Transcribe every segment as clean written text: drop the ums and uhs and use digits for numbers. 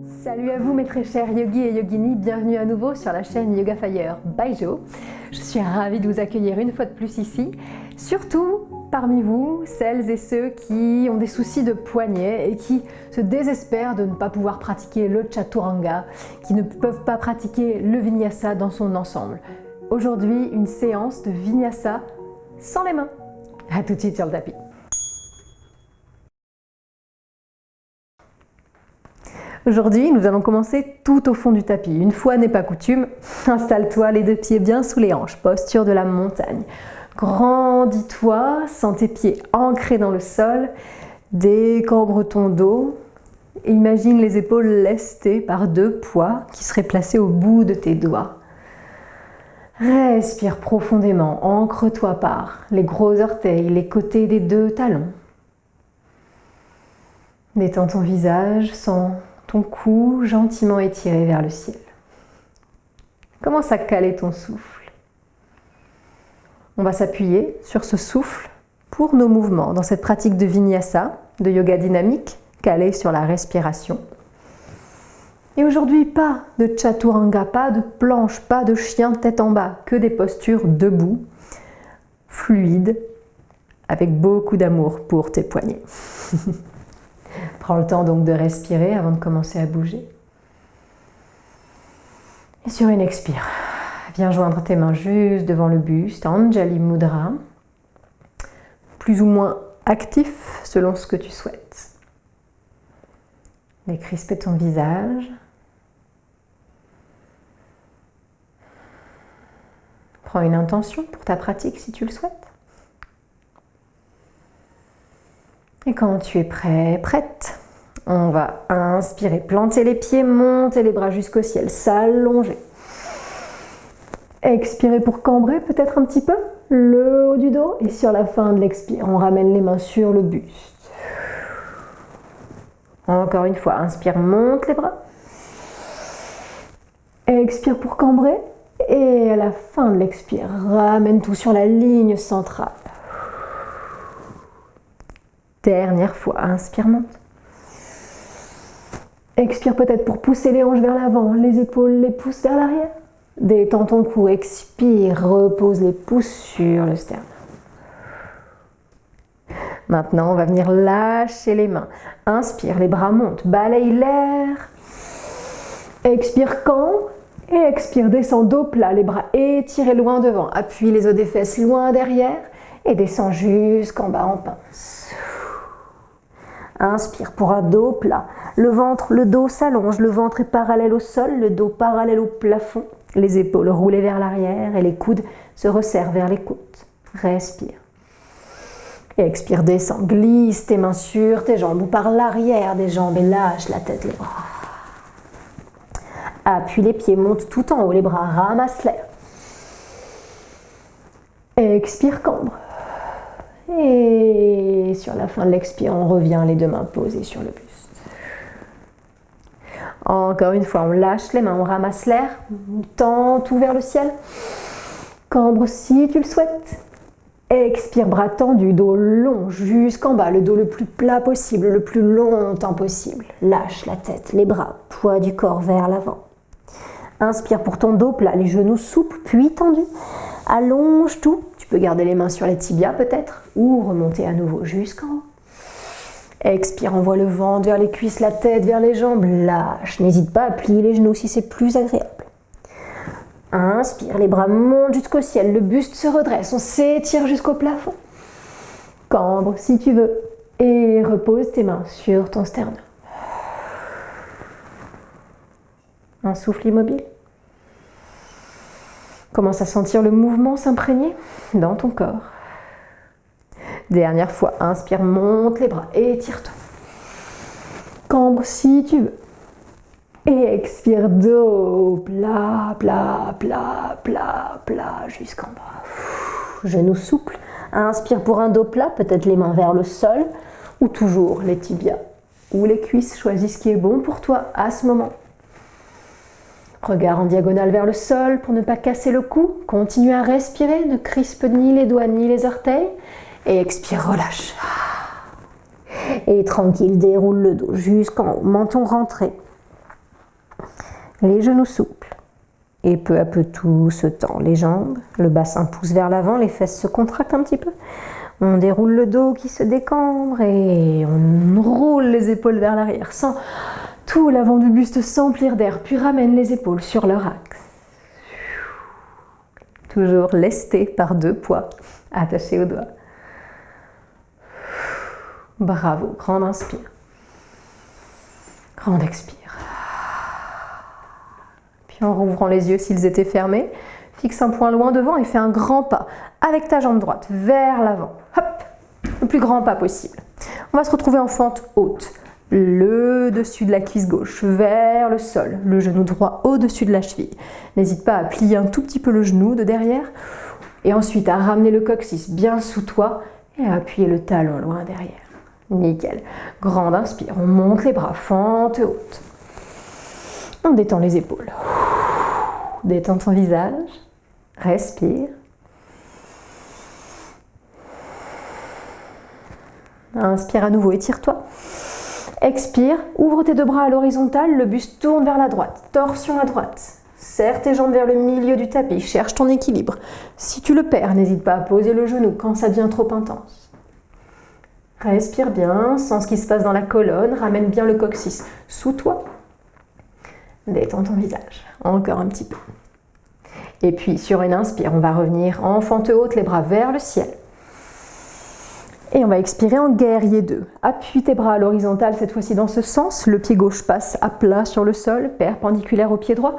Salut à vous mes très chers yogis et yoginis, bienvenue à nouveau sur la chaîne Yoga Fire by Jo. Je suis ravie de vous accueillir une fois de plus ici, surtout parmi vous, celles et ceux qui ont des soucis de poignet et qui se désespèrent de ne pas pouvoir pratiquer le Chaturanga, qui ne peuvent pas pratiquer le Vinyasa dans son ensemble. Aujourd'hui, une séance de Vinyasa sans les mains. À tout de suite sur le tapis. Aujourd'hui, nous allons commencer tout au fond du tapis. Une fois n'est pas coutume, installe-toi les deux pieds bien sous les hanches, posture de la montagne. Grandis-toi, sens tes pieds ancrés dans le sol, décambre ton dos. Imagine les épaules lestées par deux poids qui seraient placés au bout de tes doigts. Respire profondément, ancre-toi par les gros orteils, les côtés des deux talons. Détends ton visage, sens ton cou gentiment étiré vers le ciel. Commence à caler ton souffle. On va s'appuyer sur ce souffle pour nos mouvements dans cette pratique de Vinyasa, de yoga dynamique, calée sur la respiration. Et aujourd'hui, pas de Chaturanga, pas de planche, pas de chien tête en bas, que des postures debout, fluides, avec beaucoup d'amour pour tes poignets. Prends le temps donc de respirer avant de commencer à bouger. Et sur une expire, viens joindre tes mains juste devant le buste, Anjali Mudra, plus ou moins actif selon ce que tu souhaites. Décrisper ton visage. Prends une intention pour ta pratique si tu le souhaites. Et quand tu es prêt, prête, on va inspirer, planter les pieds, monter les bras jusqu'au ciel, s'allonger. Expirer pour cambrer peut-être un petit peu le haut du dos. Et sur la fin de l'expire, on ramène les mains sur le buste. Encore une fois, inspire, monte les bras. Expire pour cambrer. Et à la fin de l'expire, ramène tout sur la ligne centrale. Dernière fois, inspire, monte. Expire peut-être pour pousser les hanches vers l'avant, les épaules les poussent vers l'arrière. Détends ton cou, expire, repose les pouces sur le sternum. Maintenant, on va venir lâcher les mains. Inspire, les bras montent, balaye l'air. Expire, cambre. Et expire, descends dos plat, les bras étirés loin devant. Appuie les os des fesses loin derrière et descends jusqu'en bas en pince. Inspire pour un dos plat. Le ventre, le dos s'allonge, le ventre est parallèle au sol, le dos parallèle au plafond. Les épaules roulées vers l'arrière et les coudes se resserrent vers les côtes. Respire. Et expire, descends, glisse tes mains sur tes jambes ou par l'arrière des jambes et lâche la tête, les bras. Appuie les pieds, monte tout en haut, les bras, ramasse l'air. Expire, cambre. Et sur la fin de l'expire, on revient les deux mains posées sur le buste. Encore une fois, on lâche les mains, on ramasse l'air, on tend tout vers le ciel. Cambre si tu le souhaites. Expire, bras tendus, dos long jusqu'en bas, le dos le plus plat possible, le plus longtemps possible. Lâche la tête, les bras, poids du corps vers l'avant. Inspire pour ton dos plat, les genoux souples puis tendus. Allonge tout. Tu peux garder les mains sur les tibias peut-être ou remonter à nouveau jusqu'en haut. Expire, envoie le ventre vers les cuisses, la tête vers les jambes. Lâche, n'hésite pas à plier les genoux si c'est plus agréable. Inspire, les bras montent jusqu'au ciel, le buste se redresse, on s'étire jusqu'au plafond. Cambre si tu veux et repose tes mains sur ton sternum. Un souffle immobile. Commence à sentir le mouvement s'imprégner dans ton corps. Dernière fois, inspire, monte les bras, étire-toi. Cambre si tu veux. Et expire, dos, plat, plat, plat, plat, plat, jusqu'en bas. Genoux souples. Inspire pour un dos plat, peut-être les mains vers le sol, ou toujours les tibias ou les cuisses. Choisis ce qui est bon pour toi à ce moment. Regard en diagonale vers le sol pour ne pas casser le cou. Continue à respirer, ne crispe ni les doigts ni les orteils. Et expire, relâche. Et tranquille, déroule le dos jusqu'en haut, menton rentré. Les genoux souples. Et peu à peu tout se tend. Les jambes, le bassin pousse vers l'avant, les fesses se contractent un petit peu. On déroule le dos qui se décambre et on roule les épaules vers l'arrière. Sens tout l'avant du buste s'emplir d'air, puis ramène les épaules sur leur axe. Toujours lesté par 2 poids attachés aux doigts. Bravo, grande inspire. Grande expire. Puis en rouvrant les yeux s'ils étaient fermés, fixe un point loin devant et fais un grand pas avec ta jambe droite vers l'avant. Hop, le plus grand pas possible. On va se retrouver en fente haute. Le dessus de la cuisse gauche vers le sol, le genou droit au-dessus de la cheville. N'hésite pas à plier un tout petit peu le genou de derrière et ensuite à ramener le coccyx bien sous toi et à appuyer le talon loin derrière. Nickel. Grande inspire, on monte les bras, fente haute. On détend les épaules. Détends ton visage. Respire. Inspire à nouveau, étire-toi. Expire, ouvre tes 2 bras à l'horizontale, le buste tourne vers la droite. Torsion à droite. Serre tes jambes vers le milieu du tapis, cherche ton équilibre. Si tu le perds, n'hésite pas à poser le genou quand ça devient trop intense. Respire bien, sens ce qui se passe dans la colonne, ramène bien le coccyx sous toi. Détends ton visage, encore un petit peu. Et puis sur une inspire, on va revenir en fente haute, les bras vers le ciel. Et on va expirer en guerrier 2. Appuie tes bras à l'horizontale, cette fois-ci dans ce sens. Le pied gauche passe à plat sur le sol, perpendiculaire au pied droit.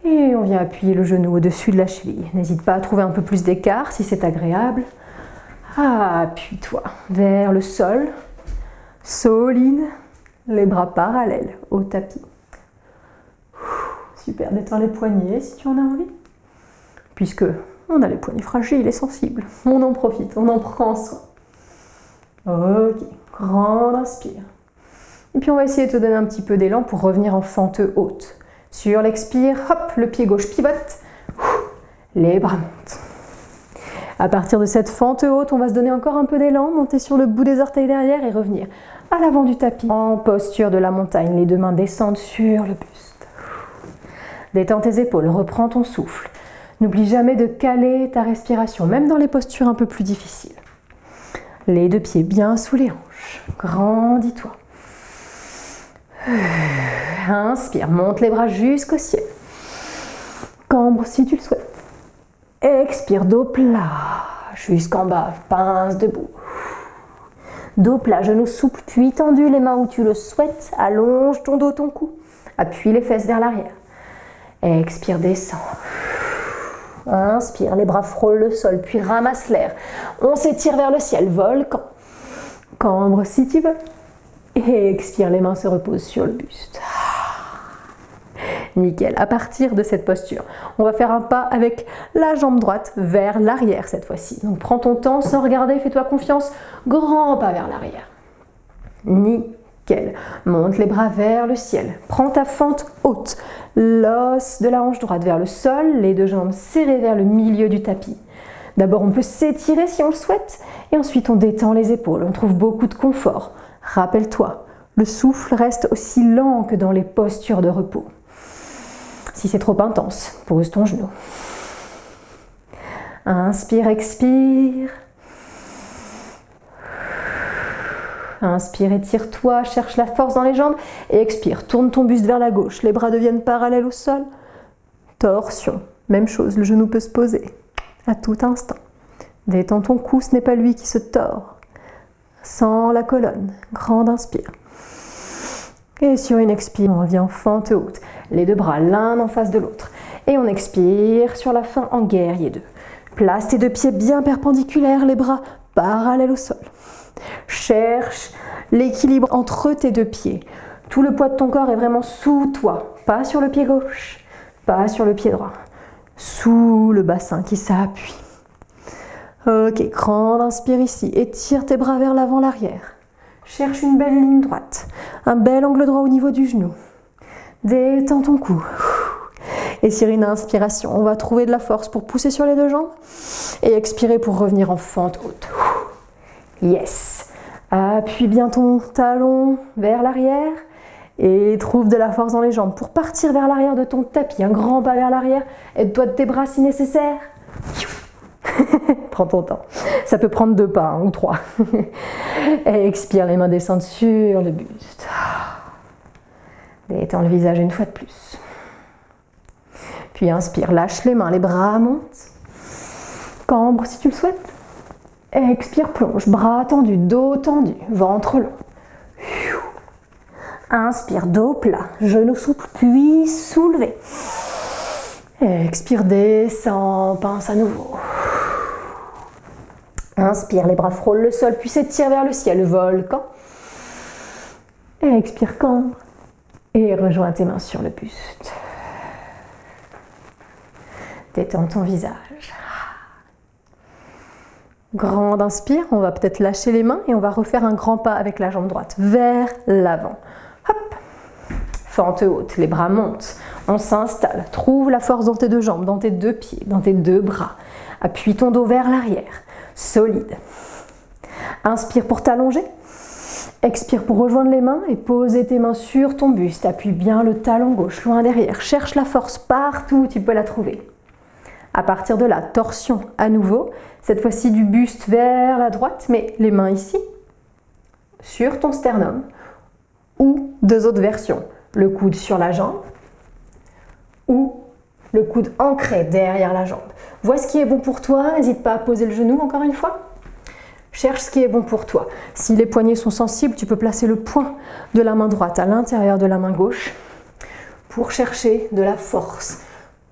Et on vient appuyer le genou au-dessus de la cheville. N'hésite pas à trouver un peu plus d'écart si c'est agréable. Appuie-toi vers le sol, solide, les bras parallèles au tapis. Super, détends les poignets si tu en as envie. Puisque on a les poignets fragiles et sensibles, on en profite, on en prend soin. Ok, grande inspire. Et puis on va essayer de te donner un petit peu d'élan pour revenir en fente haute. Sur l'expire, hop, le pied gauche pivote, les bras montent. À partir de cette fente haute, on va se donner encore un peu d'élan, monter sur le bout des orteils derrière et revenir à l'avant du tapis. En posture de la montagne, les 2 mains descendent sur le buste. Détends tes épaules, reprends ton souffle. N'oublie jamais de caler ta respiration, même dans les postures un peu plus difficiles. Les 2 pieds bien sous les hanches. Grandis-toi. Inspire, monte les bras jusqu'au ciel. Cambre si tu le souhaites. Expire, dos plat, jusqu'en bas, pince debout. Dos plat, genoux souples, puis tendu, les mains où tu le souhaites. Allonge ton dos, ton cou. Appuie les fesses vers l'arrière. Expire, descends. Inspire, les bras frôlent le sol, puis ramasse l'air. On s'étire vers le ciel, volcan. Cambre si tu veux. Et expire, les mains se reposent sur le buste. Nickel. À partir de cette posture, on va faire un pas avec la jambe droite vers l'arrière cette fois-ci. Donc prends ton temps sans regarder, fais-toi confiance. Grand pas vers l'arrière. Nickel. Monte les bras vers le ciel. Prends ta fente haute. L'os de la hanche droite vers le sol, les 2 jambes serrées vers le milieu du tapis. D'abord, on peut s'étirer si on le souhaite, et ensuite on détend les épaules. On trouve beaucoup de confort. Rappelle-toi, le souffle reste aussi lent que dans les postures de repos. Si c'est trop intense, pose ton genou. Inspire, expire. Inspire, étire-toi, cherche la force dans les jambes. Et expire, tourne ton buste vers la gauche. Les bras deviennent parallèles au sol. Torsion, même chose, le genou peut se poser à tout instant. Détends ton cou, ce n'est pas lui qui se tord. Sens la colonne, grande inspire. Et sur une expire, on revient en fente haute. Les 2 bras l'un en face de l'autre. Et on expire sur la fin en guerrier 2. Place tes 2 pieds bien perpendiculaires, les bras parallèles au sol. Cherche l'équilibre entre tes 2 pieds. Tout le poids de ton corps est vraiment sous toi. Pas sur le pied gauche, pas sur le pied droit. Sous le bassin qui s'appuie. Ok, grande inspire ici. Étire tes bras vers l'avant, l'arrière. Cherche une belle ligne droite. Un bel angle droit au niveau du genou. Détends ton cou. Et sur une inspiration, on va trouver de la force pour pousser sur les 2 jambes. Et expirer pour revenir en fente haute. Yes. Appuie bien ton talon vers l'arrière. Et trouve de la force dans les jambes pour partir vers l'arrière de ton tapis. Un grand pas vers l'arrière. Aide-toi de tes bras si nécessaire. Prends ton temps. Ça peut prendre 2 pas ou 3. Et expire, les mains descendent sur le buste. Détends le visage une fois de plus. Puis inspire, lâche les mains, les bras montent. Cambre si tu le souhaites. Expire, plonge, bras tendus, dos tendu, ventre long. Inspire, dos plat, genoux souples, puis soulevé. Expire, descend, pince à nouveau. Inspire, les bras frôlent le sol, puis s'étire vers le ciel, volcan. Expire, cambre. Et rejoins tes mains sur le buste. Détends ton visage. Grande inspire, on va peut-être lâcher les mains et on va refaire un grand pas avec la jambe droite vers l'avant. Hop. Fente haute, les bras montent. On s'installe. Trouve la force dans tes 2 jambes, dans tes 2 pieds, dans tes 2 bras. Appuie ton dos vers l'arrière. Solide. Inspire pour t'allonger. Expire pour rejoindre les mains et poser tes mains sur ton buste. Appuie bien le talon gauche, loin derrière. Cherche la force partout où tu peux la trouver. À partir de là, torsion à nouveau. Cette fois-ci du buste vers la droite, mais les mains ici, sur ton sternum. Ou 2 autres versions. Le coude sur la jambe ou le coude ancré derrière la jambe. Vois ce qui est bon pour toi. N'hésite pas à poser le genou encore une fois. Cherche ce qui est bon pour toi. Si les poignets sont sensibles, tu peux placer le poing de la main droite à l'intérieur de la main gauche pour chercher de la force.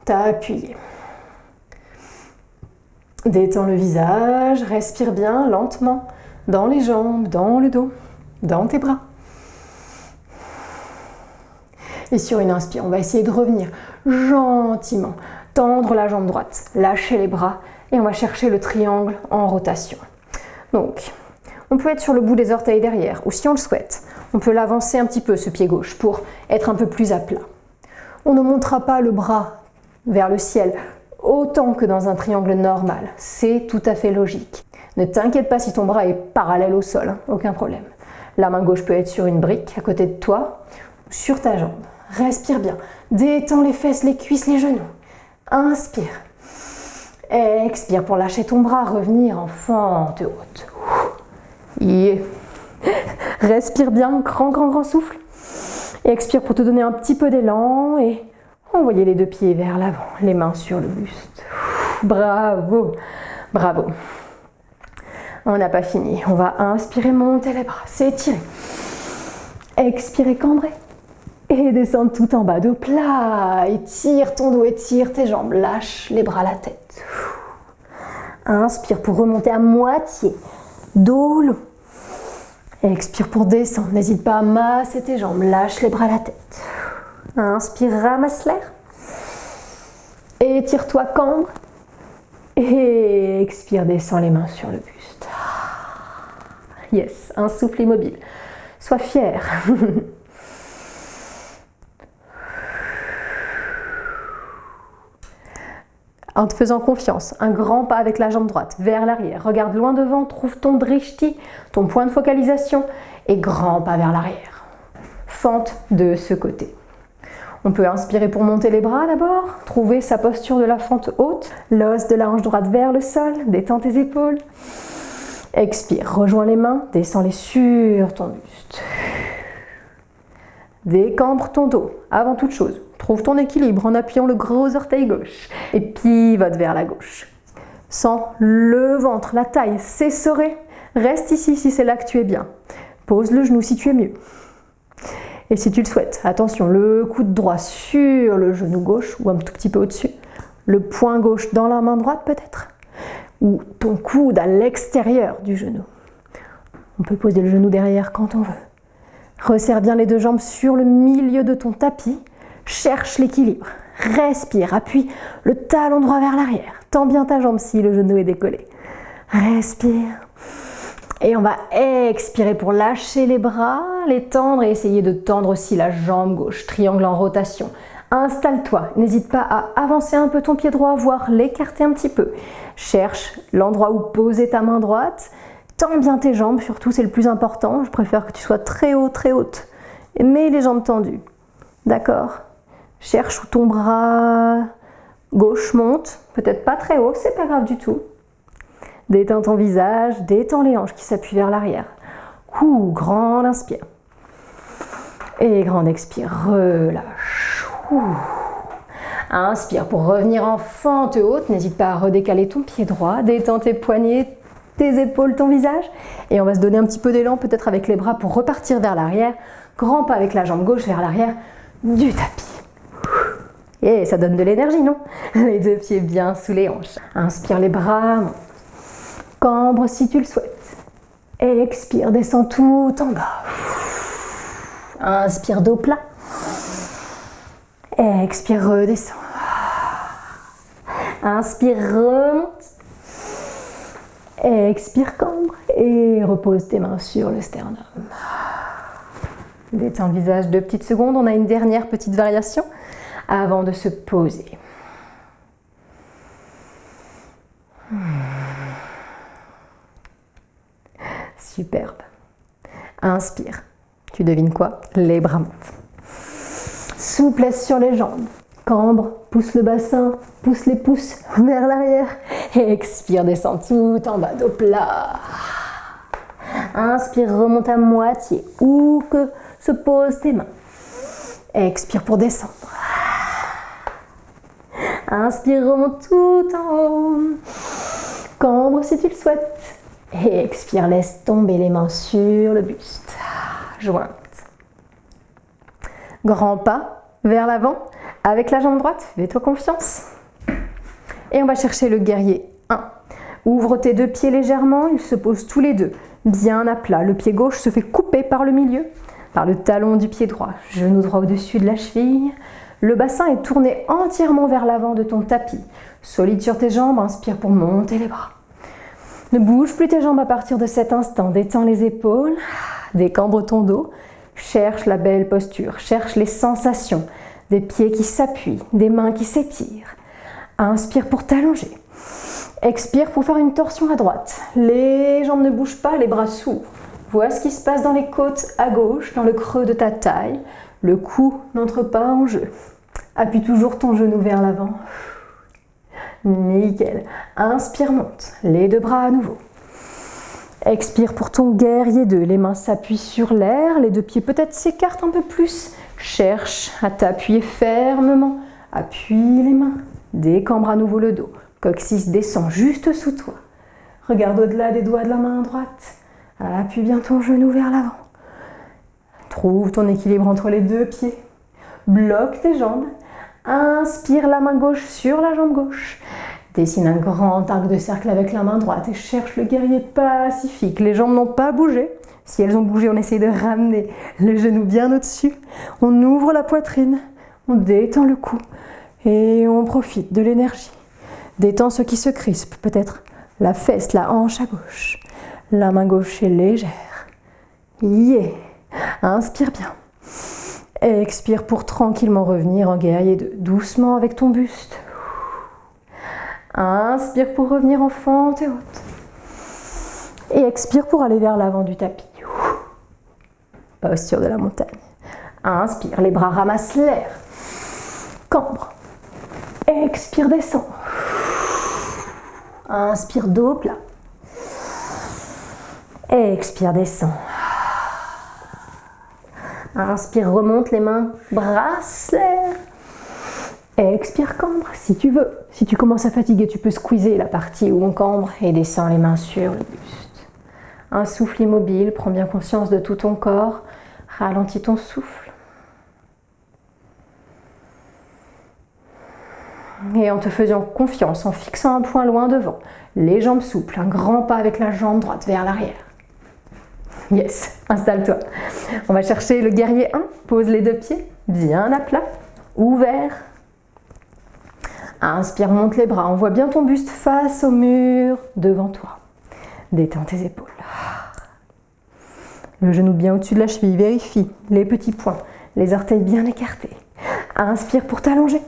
T'as appuyé. Détends le visage, respire bien lentement dans les jambes, dans le dos, dans tes bras. Et sur une inspire, on va essayer de revenir gentiment, tendre la jambe droite, lâcher les bras et on va chercher le triangle en rotation. Donc, on peut être sur le bout des orteils derrière ou si on le souhaite, on peut l'avancer un petit peu ce pied gauche pour être un peu plus à plat. On ne montera pas le bras vers le ciel autant que dans un triangle normal, c'est tout à fait logique. Ne t'inquiète pas si ton bras est parallèle au sol, hein, aucun problème. La main gauche peut être sur une brique à côté de toi ou sur ta jambe. Respire bien, détends les fesses, les cuisses, les genoux. Inspire. Expire pour lâcher ton bras, revenir en fente haute. Yeah. Respire bien, grand souffle. Et expire pour te donner un petit peu d'élan et envoyer les 2 pieds vers l'avant, les mains sur le buste. Bravo, bravo. On n'a pas fini. On va inspirer, monter les bras, s'étirer. Expirer, cambrer. Et descendre tout en bas, dos plat. Étire ton dos, étire tes jambes. Lâche les bras, la tête. Inspire pour remonter à moitié. Dos long. Expire pour descendre. N'hésite pas à masser tes jambes. Lâche les bras, la tête. Inspire, ramasse l'air. Étire-toi, cambre. Et expire, descends les mains sur le buste. Yes, un souffle immobile. Sois fier. En te faisant confiance, un grand pas avec la jambe droite vers l'arrière. Regarde loin devant, trouve ton drishti, ton point de focalisation et grand pas vers l'arrière. Fente de ce côté. On peut inspirer pour monter les bras d'abord, trouver sa posture de la fente haute, l'os de la hanche droite vers le sol, détends tes épaules. Expire, rejoins les mains, descends-les sur ton buste. Décambre ton dos, avant toute chose. Trouve ton équilibre en appuyant le gros orteil gauche et pivote vers la gauche. Sens le ventre, la taille s'essorer. Reste ici si c'est là que tu es bien. Pose le genou si tu es mieux. Et si tu le souhaites, attention, le coude droit sur le genou gauche ou un tout petit peu au-dessus. Le poing gauche dans la main droite peut-être. Ou ton coude à l'extérieur du genou. On peut poser le genou derrière quand on veut. Resserre bien les 2 jambes sur le milieu de ton tapis. Cherche l'équilibre. Respire, appuie le talon droit vers l'arrière. Tends bien ta jambe si le genou est décollé. Respire. Et on va expirer pour lâcher les bras, les tendre et essayer de tendre aussi la jambe gauche. Triangle en rotation. Installe-toi. N'hésite pas à avancer un peu ton pied droit, voire l'écarter un petit peu. Cherche l'endroit où poser ta main droite. Tends bien tes jambes, surtout c'est le plus important. Je préfère que tu sois très haut, très haute. mais les jambes tendues. D'accord? Cherche où ton bras gauche monte, peut-être pas très haut, c'est pas grave du tout. Détends ton visage, détends les hanches qui s'appuient vers l'arrière. Grande inspire. Et grande expire, relâche. Inspire pour revenir en fente haute, n'hésite pas à redécaler ton pied droit, détends tes poignets, tes épaules, ton visage. Et on va se donner un petit peu d'élan, peut-être avec les bras pour repartir vers l'arrière. Grand pas avec la jambe gauche vers l'arrière du tapis. Et ça donne de l'énergie, non? Les deux pieds bien sous les hanches. Inspire les bras, cambre si tu le souhaites. Et expire, descends tout en bas. Inspire, dos plat. Et expire, redescends. Inspire, remonte. Et expire, cambre. Et repose tes mains sur le sternum. Détends le visage 2 petites secondes. On a une dernière petite variation avant de se poser. Superbe. Inspire. Tu devines quoi? Les bras montent. Souplesse sur les jambes. Cambre, pousse le bassin, pousse les pouces vers l'arrière. Et expire, descends tout en bas, dos plat. Inspire, remonte à moitié, où que se posent tes mains. Expire pour descendre. Inspire, remonte tout en haut. Cambre si tu le souhaites. Et expire, laisse tomber les mains sur le buste. Jointe. Grand pas vers l'avant avec la jambe droite. Fais-toi confiance. Et on va chercher le guerrier 1. Ouvre tes 2 pieds légèrement. Ils se posent tous les deux bien à plat. Le pied gauche se fait couper par le milieu, par le talon du pied droit. Genou droit au-dessus de la cheville. Le bassin est tourné entièrement vers l'avant de ton tapis. Solide sur tes jambes, inspire pour monter les bras. Ne bouge plus tes jambes à partir de cet instant. Détends les épaules, décambre ton dos. Cherche la belle posture, cherche les sensations. Des pieds qui s'appuient, des mains qui s'étirent. Inspire pour t'allonger. Expire pour faire une torsion à droite. Les jambes ne bougent pas, les bras s'ouvrent. Vois ce qui se passe dans les côtes à gauche, dans le creux de ta taille. Le cou n'entre pas en jeu. Appuie toujours ton genou vers l'avant. Nickel. Inspire, monte. Les 2 bras à nouveau. Expire pour ton guerrier 2. Les mains s'appuient sur l'air. Les 2 pieds peut-être s'écartent un peu plus. Cherche à t'appuyer fermement. Appuie les mains. Décambre à nouveau le dos. Coccyx descend juste sous toi. Regarde au-delà des doigts de la main droite. Appuie bien ton genou vers l'avant. Trouve ton équilibre entre les 2 pieds. Bloque tes jambes. Inspire la main gauche sur la jambe gauche. Dessine un grand arc de cercle avec la main droite et cherche le guerrier pacifique. Les jambes n'ont pas bougé. Si elles ont bougé, on essaye de ramener le genou bien au-dessus. On ouvre la poitrine, on détend le cou et on profite de l'énergie. Détends ce qui se crispe, peut-être la fesse, la hanche à gauche. La main gauche est légère. Yeah. Inspire bien. Expire pour tranquillement revenir en guerrier 2. Doucement avec ton buste. Inspire pour revenir en fente et haute. Et expire pour aller vers l'avant du tapis. Posture de la montagne. Inspire, les bras ramassent l'air. Cambre. Expire, descend. Inspire, dos plat. Expire, descend. Inspire, remonte les mains, brasse l'air. Expire, cambre si tu veux. Si tu commences à fatiguer, tu peux squeezer la partie où on cambre et descends les mains sur le buste. Un souffle immobile, prends bien conscience de tout ton corps, ralentis ton souffle. Et en te faisant confiance, en fixant un point loin devant, les jambes souples, un grand pas avec la jambe droite vers l'arrière. Yes, installe-toi. On va chercher le guerrier 1, pose les 2 pieds, bien à plat, ouvert. Inspire, monte les bras, envoie bien ton buste face au mur devant toi. Détends tes épaules. Le genou bien au-dessus de la cheville, vérifie les petits points, les orteils bien écartés. Inspire pour t'allonger.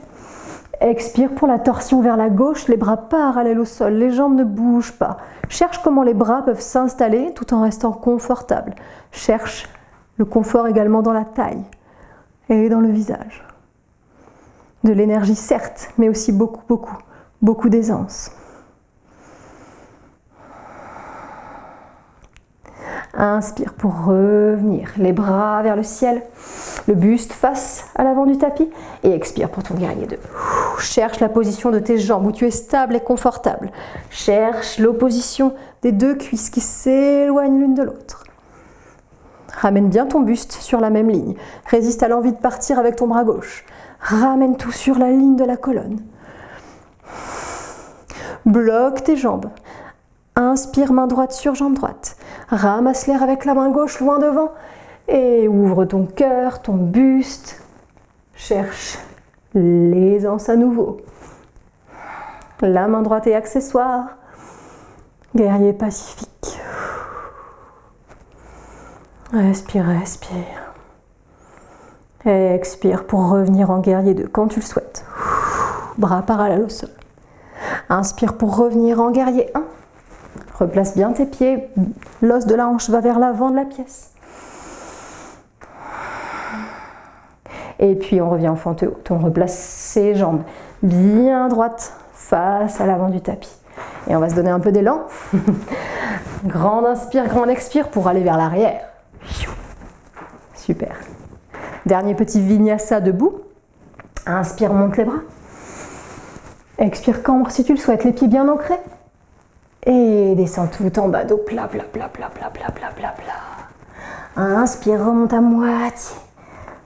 Expire pour la torsion vers la gauche, les bras parallèles au sol, les jambes ne bougent pas. Cherche comment les bras peuvent s'installer tout en restant confortable. Cherche Le confort également dans la taille et dans le visage. De l'énergie certes, mais aussi beaucoup d'aisance. Inspire pour revenir, les bras vers le ciel, le buste face à l'avant du tapis et expire pour ton guerrier 2. Cherche la position de tes jambes où tu es stable et confortable. Cherche l'opposition des deux cuisses qui s'éloignent l'une de l'autre. Ramène bien ton buste sur la même ligne. Résiste à l'envie de partir avec ton bras gauche. Ramène tout sur la ligne de la colonne. Bloque tes jambes. Inspire, main droite sur jambe droite. Ramasse l'air avec la main gauche loin devant. Et ouvre ton cœur, ton buste. Cherche l'aisance à nouveau. La main droite est accessoire. Guerrier pacifique. Respire, respire. Et expire pour revenir en guerrier 2 quand tu le souhaites. Bras parallèles au sol. Inspire pour revenir en guerrier 1. Replace bien tes pieds. L'os de la hanche va vers l'avant de la pièce. Et puis on revient en fente haute. On replace ses jambes bien droites face à l'avant du tapis. Et on va se donner un peu d'élan. Grande inspire, grande expire pour aller vers l'arrière. Super. Dernier petit vinyasa debout. Inspire, monte les bras. Expire, cambre si tu le souhaites, les pieds bien ancrés. Et descends tout en bas, dos plat, plat, plat, plat, plat, plat, plat, plat, plat. Inspire, remonte à moitié.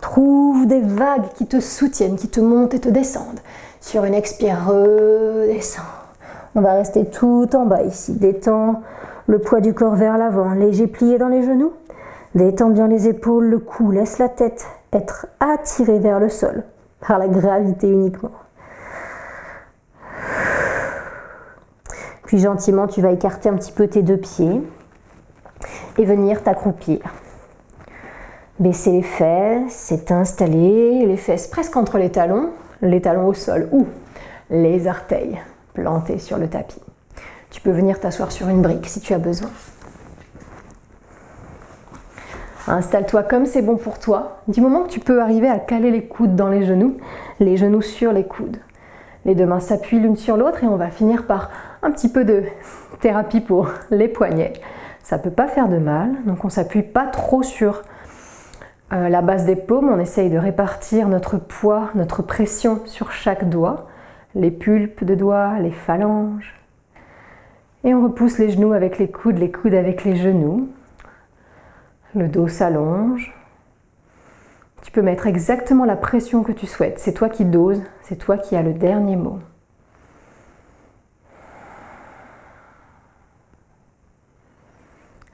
Trouve des vagues qui te soutiennent, qui te montent et te descendent. Sur une expire, redescends. On va rester tout en bas ici. Détends le poids du corps vers l'avant, léger plié dans les genoux. Détends bien les épaules, le cou, laisse la tête être attirée vers le sol par la gravité uniquement. Puis gentiment, tu vas écarter un petit peu tes deux pieds et venir t'accroupir. Baisser les fesses et t'installer, les fesses presque entre les talons au sol ou les orteils plantés sur le tapis. Tu peux venir t'asseoir sur une brique si tu as besoin. Installe-toi comme c'est bon pour toi. Du moment que tu peux arriver à caler les coudes dans les genoux sur les coudes. Les deux mains s'appuient l'une sur l'autre et on va finir par un petit peu de thérapie pour les poignets. Ça ne peut pas faire de mal, donc on ne s'appuie pas trop sur la base des paumes. On essaye de répartir notre poids, notre pression sur chaque doigt, les pulpes de doigts, les phalanges. Et on repousse les genoux avec les coudes avec les genoux. Le dos s'allonge. Tu peux mettre exactement la pression que tu souhaites. C'est toi qui doses, c'est toi qui as le dernier mot.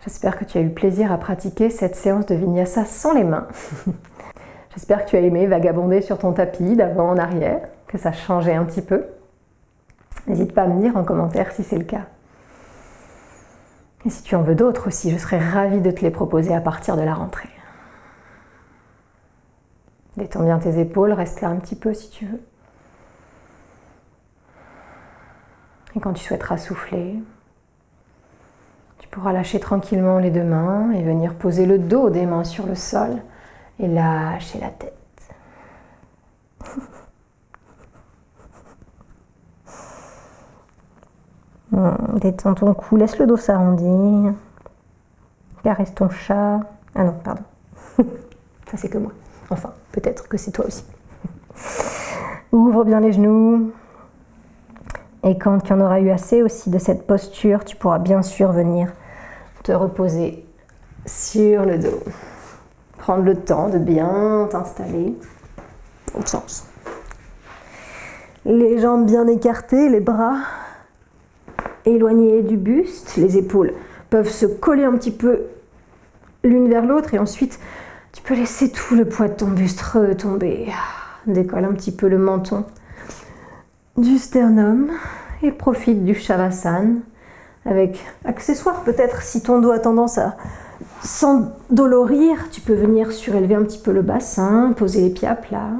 J'espère que tu as eu plaisir à pratiquer cette séance de Vinyasa sans les mains. J'espère que tu as aimé vagabonder sur ton tapis d'avant en arrière, que ça changeait un petit peu. N'hésite pas à me dire en commentaire si c'est le cas. Et si tu en veux d'autres aussi, je serais ravie de te les proposer à partir de la rentrée. Détends bien tes épaules, reste là un petit peu si tu veux. Et quand tu souhaiteras souffler, tu pourras lâcher tranquillement les deux mains et venir poser le dos des mains sur le sol et lâcher la tête. Détends ton cou, laisse le dos s'arrondir. Caresse ton chat. Ah non, pardon. Ça c'est que moi. Enfin, peut-être que c'est toi aussi. Ouvre bien les genoux. Et quand tu en auras eu assez aussi de cette posture, tu pourras bien sûr venir te reposer sur le dos. Prendre le temps de bien t'installer. Autre sens. Les jambes bien écartées, les bras éloignés du buste. Les épaules peuvent se coller un petit peu l'une vers l'autre et ensuite tu peux laisser tout le poids de ton buste retomber. Décolle un petit peu le menton du sternum et profite du Shavasana avec accessoires peut-être. Si ton dos a tendance à s'endolorir, tu peux venir surélever un petit peu le bassin, poser les pieds à plat.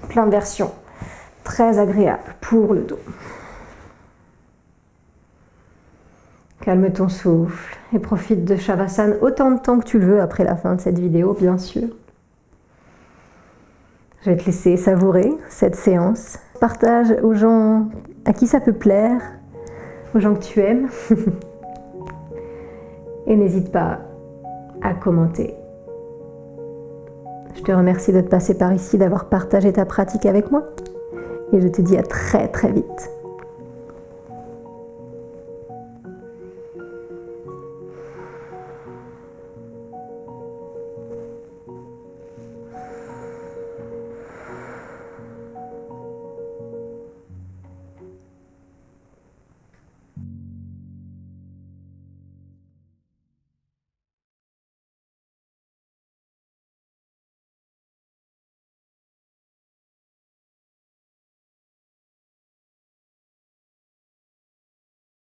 Plein de versions très agréables pour le dos. Calme ton souffle et profite de Shavasana autant de temps que tu le veux après la fin de cette vidéo, bien sûr. Je vais te laisser savourer cette séance. Partage aux gens à qui ça peut plaire, aux gens que tu aimes. Et n'hésite pas à commenter. Je te remercie de te passer par ici, d'avoir partagé ta pratique avec moi. Et je te dis à très très vite.